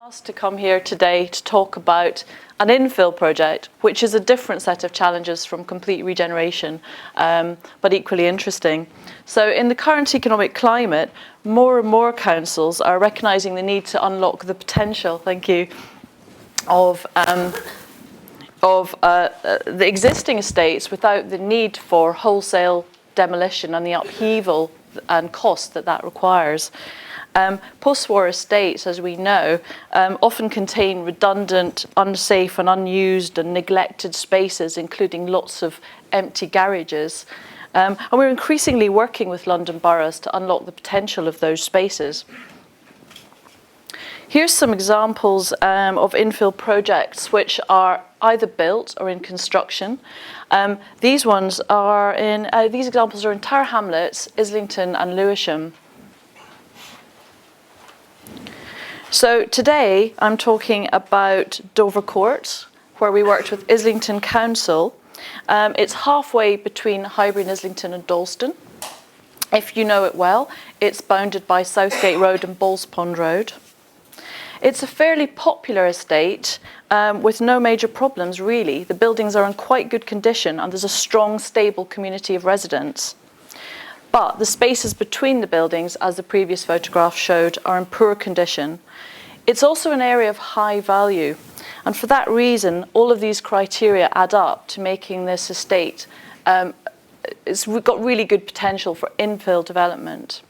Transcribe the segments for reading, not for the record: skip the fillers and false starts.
Asked to come here today to talk about an infill project, which is a different set of challenges from complete regeneration, but equally interesting. So in the current economic climate, more and more councils are recognising the need to unlock the potential, of the existing estates without the need for wholesale demolition and the upheaval and cost that requires. Post-war estates, as we know, often contain redundant, unsafe and unused and neglected spaces, including lots of empty garages. And we're increasingly working with London boroughs to unlock the potential of those spaces. Here's some examples of infill projects which are either built or in construction. These examples are in Tower Hamlets, Islington and Lewisham. So today I'm talking about Dovercourt, where we worked with Islington Council. It's halfway between Highbury and Islington and Dalston. If you know it well, it's bounded by Southgate Road and Ballspond Road. It's a fairly popular estate with no major problems really. The buildings are in quite good condition and there's a strong, stable community of residents. But the spaces between the buildings, as the previous photograph showed, are in poor condition. It's also an area of high value, and for that reason, all of these criteria add up to making this estate, it's got really good potential for infill development.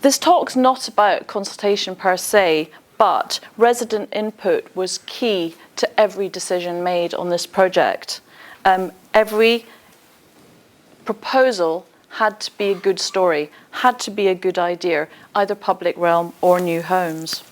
This talk's not about consultation per se, but resident input was key to every decision made on this project. Every proposal had to be a good story, had to be a good idea, either public realm or new homes.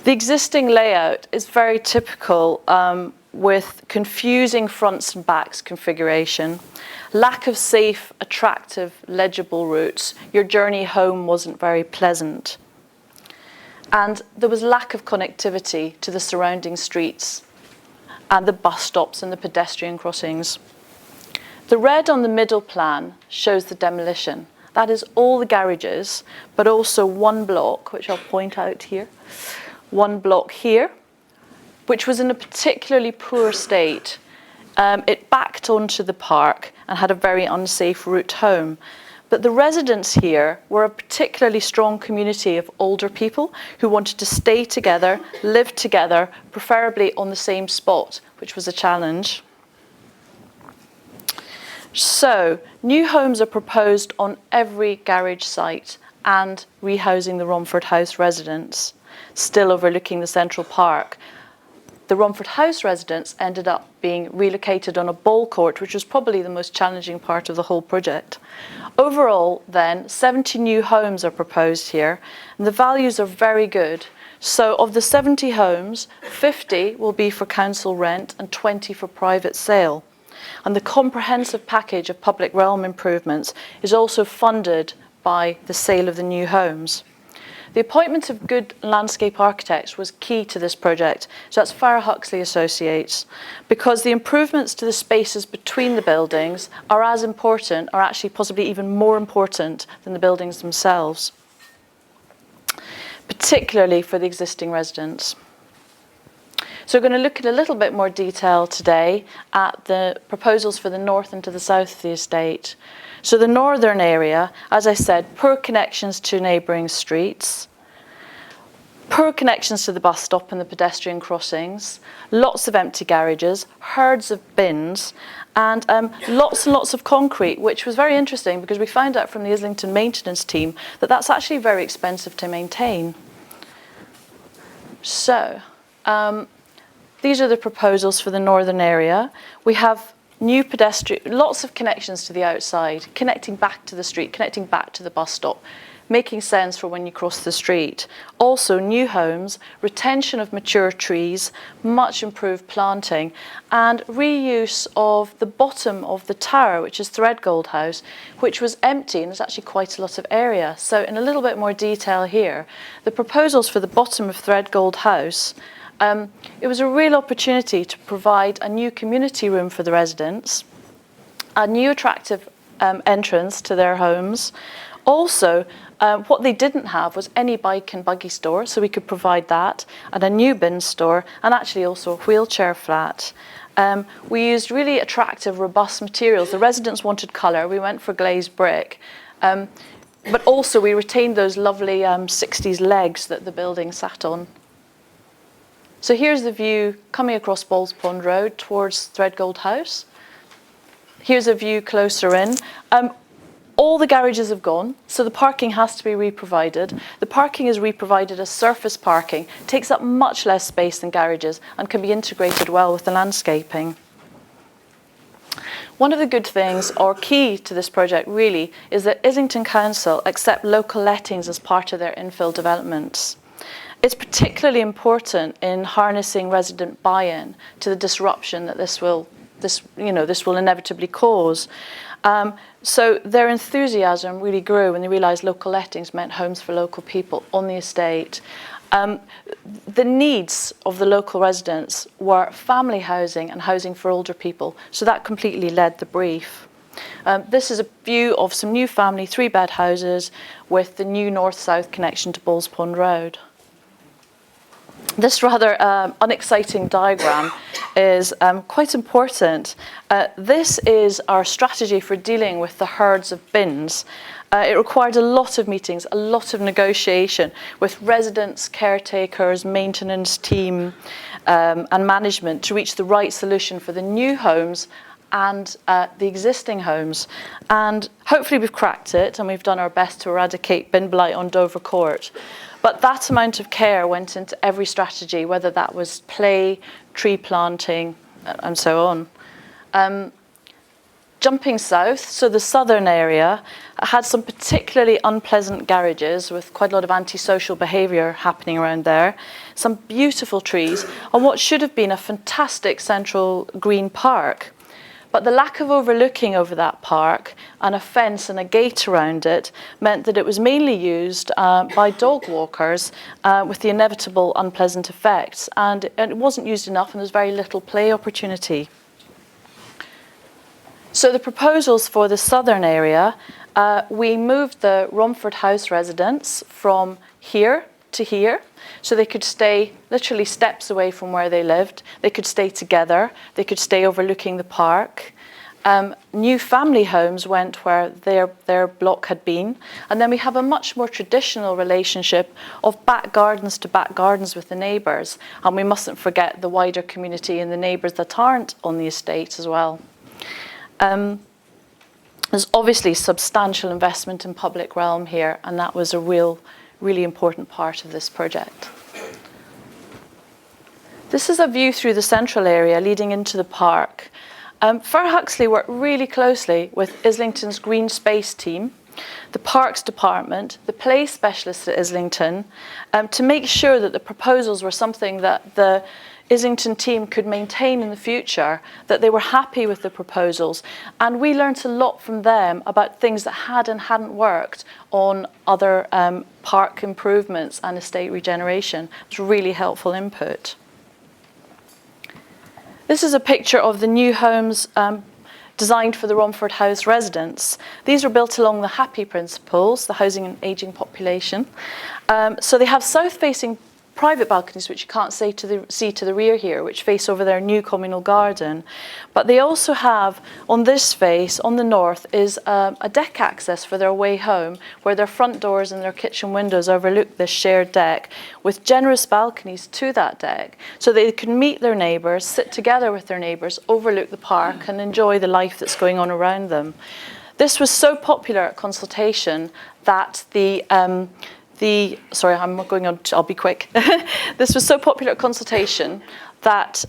The existing layout is very typical with confusing fronts and backs configuration, lack of safe, attractive, legible routes. Your journey home wasn't very pleasant. And there was lack of connectivity to the surrounding streets and the bus stops and the pedestrian crossings. The red on the middle plan shows the demolition. That is all the garages, but also one block, which I'll point out here. One block here, which was in a particularly poor state. It backed onto the park and had a very unsafe route home. But the residents here were a particularly strong community of older people who wanted to stay together, live together, preferably on the same spot, which was a challenge. So, new homes are proposed on every garage site and rehousing the Romford House residents, still overlooking the Central Park. The Romford House residents ended up being relocated on a ball court, which was probably the most challenging part of the whole project. Overall, then, 70 new homes are proposed here, and the values are very good. So of the 70 homes, 50 will be for council rent and 20 for private sale. And the comprehensive package of public realm improvements is also funded by the sale of the new homes. The appointment of good landscape architects was key to this project, so that's Farrar Huxley Associates, because the improvements to the spaces between the buildings are as important, or actually possibly even more important than the buildings themselves, particularly for the existing residents. So we're going to look in a little bit more detail today at the proposals for the north and to the south of the estate. So the northern area, as I said, poor connections to neighbouring streets, poor connections to the bus stop and the pedestrian crossings, lots of empty garages, herds of bins, and lots and lots of concrete, which was very interesting because we found out from the Islington maintenance team that that's actually very expensive to maintain. So, these are the proposals for the northern area. We have new pedestrian, lots of connections to the outside, connecting back to the street, connecting back to the bus stop, making sense for when you cross the street. Also new homes, retention of mature trees, much improved planting, and reuse of the bottom of the tower, which is Threadgold House, which was empty, and there's actually quite a lot of area. So in a little bit more detail here, the proposals for the bottom of Threadgold House, it was a real opportunity to provide a new community room for the residents, a new attractive entrance to their homes, Also, What they didn't have was any bike and buggy store, so we could provide that, and a new bin store, and actually also a wheelchair flat. We used really attractive, robust materials. The residents wanted colour. We went for glazed brick. But also we retained those lovely 60s legs that the building sat on. So here's the view coming across Balls Pond Road towards Threadgold House. Here's a view closer in. All the garages have gone, so the parking has to be re-provided. The parking is re-provided as surface parking. It takes up much less space than garages and can be integrated well with the landscaping. One of the good things, or key to this project really, is that Islington Council accept local lettings as part of their infill developments. It's particularly important in harnessing resident buy-in to the disruption that this will inevitably cause. So their enthusiasm really grew when they realised local lettings meant homes for local people on the estate. The needs of the local residents were family housing and housing for older people, so that completely led the brief. This is a view of some new family 3-bed houses with the new north-south connection to Balls Pond Road. This rather unexciting diagram is quite important. This is our strategy for dealing with the herds of bins. It required a lot of meetings, a lot of negotiation with residents, caretakers, maintenance team, and management to reach the right solution for the new homes and the existing homes. And hopefully we've cracked it and we've done our best to eradicate bin blight on Dovercourt. But that amount of care went into every strategy, whether that was play, tree planting, and so on. Jumping south, so the southern area had some particularly unpleasant garages with quite a lot of antisocial behaviour happening around there, some beautiful trees, and what should have been a fantastic central green park. But the lack of overlooking over that park and a fence and a gate around it meant that it was mainly used by dog walkers with the inevitable unpleasant effects. And it wasn't used enough and there's very little play opportunity. So the proposals for the southern area, we moved the Romford House residents from here to here, so they could stay literally steps away from where they lived. They could stay together. They could stay overlooking the park. New family homes went where their block had been. And then we have a much more traditional relationship of back gardens to back gardens with the neighbours. And we mustn't forget the wider community and the neighbours that aren't on the estate as well. There's obviously substantial investment in public realm here, and that was a really important part of this project. This is a view through the central area leading into the park. Fir Huxley worked really closely with Islington's Green Space team, the Parks Department, the play specialists at Islington, to make sure that the proposals were something that the Islington team could maintain in the future, that they were happy with the proposals. And we learnt a lot from them about things that had and hadn't worked on other park improvements and estate regeneration. It was really helpful input. This is a picture of the new homes designed for the Romford House residents. These were built along the HAPPY principles, the housing and ageing population. So they have south-facing private balconies, which you can't see to the rear here, which face over their new communal garden. But they also have, on this face, on the north, is a deck access for their way home, where their front doors and their kitchen windows overlook this shared deck, with generous balconies to that deck, so they can meet their neighbours, sit together with their neighbours, overlook the park, and enjoy the life that's going on around them. This was so popular at consultation that sorry, I'm going on, I'll be quick. This was so popular at consultation that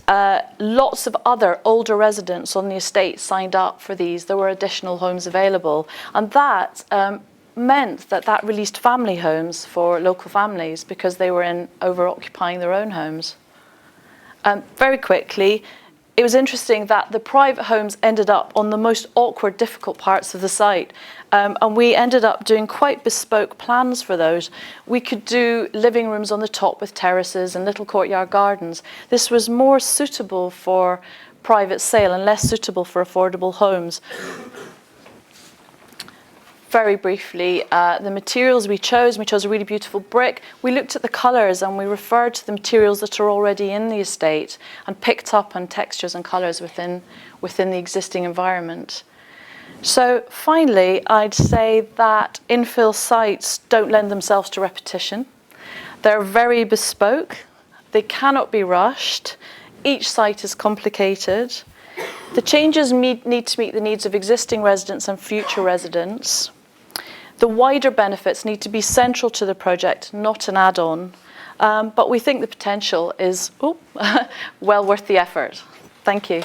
lots of other older residents on the estate signed up for these. There were additional homes available. And that meant that released family homes for local families because they were over-occupying their own homes. Very quickly, it was interesting that the private homes ended up on the most awkward, difficult parts of the site. And we ended up doing quite bespoke plans for those. We could do living rooms on the top with terraces and little courtyard gardens. This was more suitable for private sale and less suitable for affordable homes. very briefly, the materials we chose a really beautiful brick. We looked at the colours and we referred to the materials that are already in the estate and picked up on textures and colours within the existing environment. So finally, I'd say that infill sites don't lend themselves to repetition. They're very bespoke. They cannot be rushed. Each site is complicated. The changes need to meet the needs of existing residents and future residents. The wider benefits need to be central to the project, not an add-on. But we think the potential is well worth the effort. Thank you.